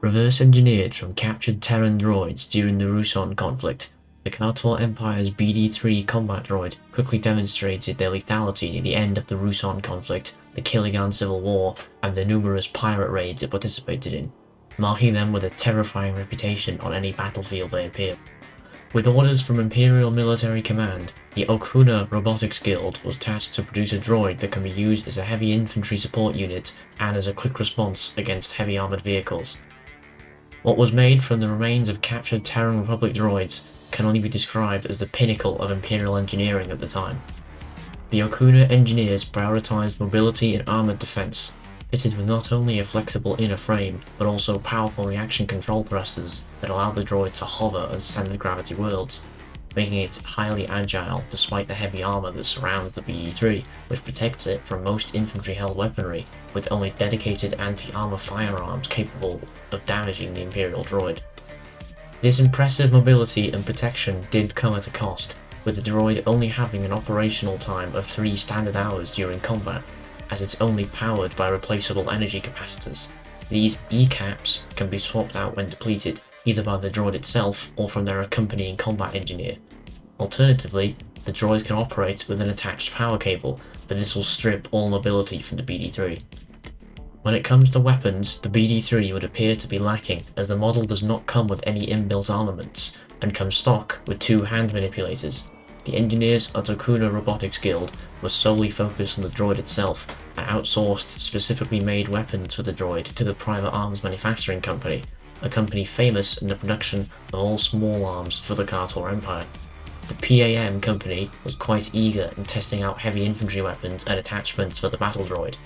Reverse engineered from captured Terran droids during the Ruusan conflict, the Khar'Tor Empire's BD-3 combat droid quickly demonstrated their lethality near the end of the Ruusan conflict, the Killigan Civil War, and the numerous pirate raids it participated in, marking them with a terrifying reputation on any battlefield they appear. With orders from Imperial Military Command, the Okuna Robotics Guild was tasked to produce a droid that can be used as a heavy infantry support unit and as a quick response against heavy armoured vehicles. What was made from the remains of captured Terran Republic droids can only be described as the pinnacle of Imperial engineering at the time. The Okuna engineers prioritized mobility and armoured defense, fitted with not only a flexible inner frame, but also powerful reaction control thrusters that allow the droid to hover on standard gravity worlds, making it highly agile despite the heavy armour that surrounds the BD-3, which protects it from most infantry-held weaponry, with only dedicated anti-armour firearms capable of damaging the Imperial droid. This impressive mobility and protection did come at a cost, with the droid only having an operational time of 3 standard hours during combat, as it's only powered by replaceable energy capacitors. These E-caps can be swapped out when depleted, either by the droid itself or from their accompanying combat engineer. Alternatively, the droid can operate with an attached power cable, but this will strip all mobility from the BD-3. When it comes to weapons, the BD-3 would appear to be lacking, as the model does not come with any inbuilt armaments, and comes stock with 2 hand manipulators. The engineers at Okuna Robotics Guild were solely focused on the droid itself, and outsourced specifically made weapons for the droid to the Private Arms Manufacturing Company, a company famous in the production of all small arms for the Khar'Tor Empire. The PAM company was quite eager in testing out heavy infantry weapons and attachments for the battle droid,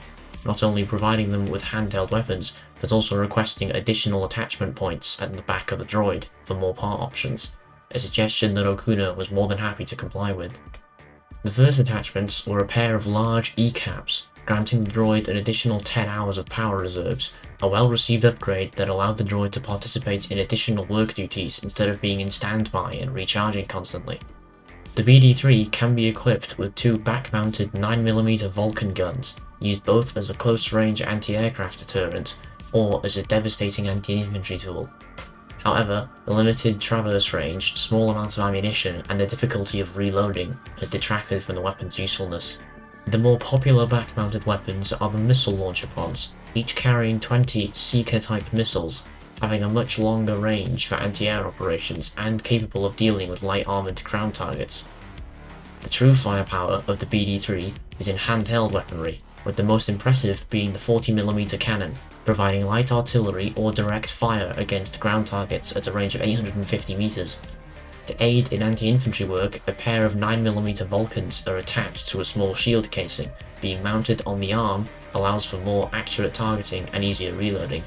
not only providing them with handheld weapons, but also requesting additional attachment points at the back of the droid for more part options, a suggestion that Okuna was more than happy to comply with. The first attachments were a pair of large E-caps, granting the droid an additional 10 hours of power reserves, a well-received upgrade that allowed the droid to participate in additional work duties instead of being in standby and recharging constantly. The BD-3 can be equipped with 2 back-mounted 9mm Vulcan guns, used both as a close-range anti-aircraft deterrent or as a devastating anti-infantry tool. However, the limited traverse range, small amounts of ammunition, and the difficulty of reloading has detracted from the weapon's usefulness. The more popular back-mounted weapons are the missile launcher pods, each carrying 20 Seeker-type missiles, having a much longer range for anti-air operations and capable of dealing with light armoured ground targets. The true firepower of the BD-3 is in handheld weaponry, with the most impressive being the 40mm cannon, providing light artillery or direct fire against ground targets at a range of 850 meters. To aid in anti-infantry work, a pair of 9mm Vulcans are attached to a small shield casing. Being mounted on the arm allows for more accurate targeting and easier reloading.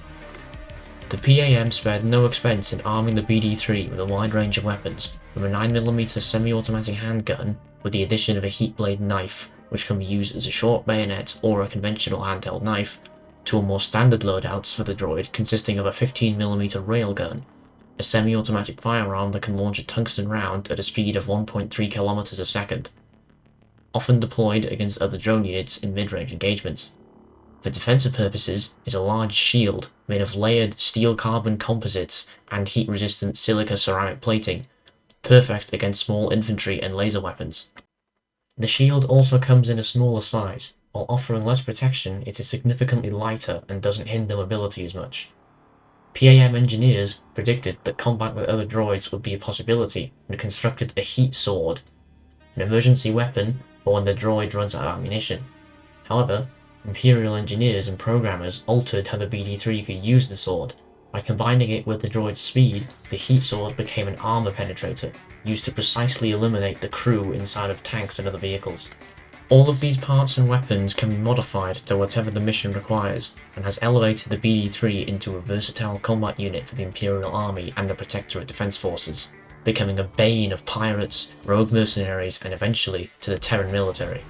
The PAM spared no expense in arming the BD-3 with a wide range of weapons, from a 9mm semi-automatic handgun with the addition of a heat blade knife, which can be used as a short bayonet or a conventional handheld knife, to a more standard loadouts for the droid consisting of a 15mm railgun, a semi-automatic firearm that can launch a tungsten round at a speed of 1.3 km a second, often deployed against other drone units in mid-range engagements. For defensive purposes is a large shield made of layered steel-carbon composites and heat-resistant silica-ceramic plating, perfect against small infantry and laser weapons. The shield also comes in a smaller size. While offering less protection, it is significantly lighter and doesn't hinder mobility as much. PAM engineers predicted that combat with other droids would be a possibility and constructed a heat sword, an emergency weapon for when the droid runs out of ammunition. However, Imperial engineers and programmers altered how the BD-3 could use the sword. By combining it with the droid's speed, the heat sword became an armor penetrator, used to precisely eliminate the crew inside of tanks and other vehicles. All of these parts and weapons can be modified to whatever the mission requires, and has elevated the BD-3 into a versatile combat unit for the Imperial Army and the Protectorate Defense Forces, becoming a bane of pirates, rogue mercenaries, and eventually to the Terran military.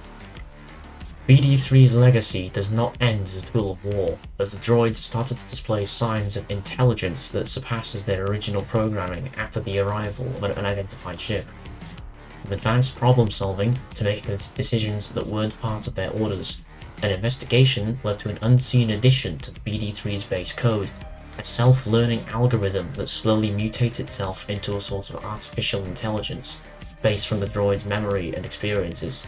BD-3's legacy does not end as a tool of war, as the droids started to display signs of intelligence that surpasses their original programming after the arrival of an unidentified ship. From advanced problem solving to making decisions that weren't part of their orders, an investigation led to an unseen addition to the BD-3's base code, a self-learning algorithm that slowly mutates itself into a sort of artificial intelligence based from the droid's memory and experiences.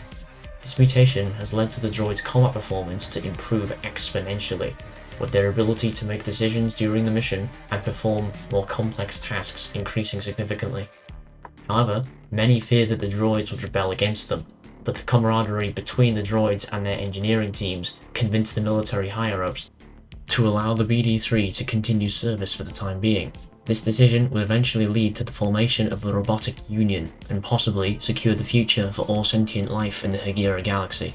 This mutation has led to the droid's combat performance to improve exponentially, with their ability to make decisions during the mission and perform more complex tasks increasing significantly. However, many feared that the droids would rebel against them, but the camaraderie between the droids and their engineering teams convinced the military higher-ups to allow the BD-3 to continue service for the time being. This decision would eventually lead to the formation of the Robotic Union and possibly secure the future for all sentient life in the Hegira galaxy.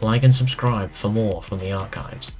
Like and subscribe for more from the archives.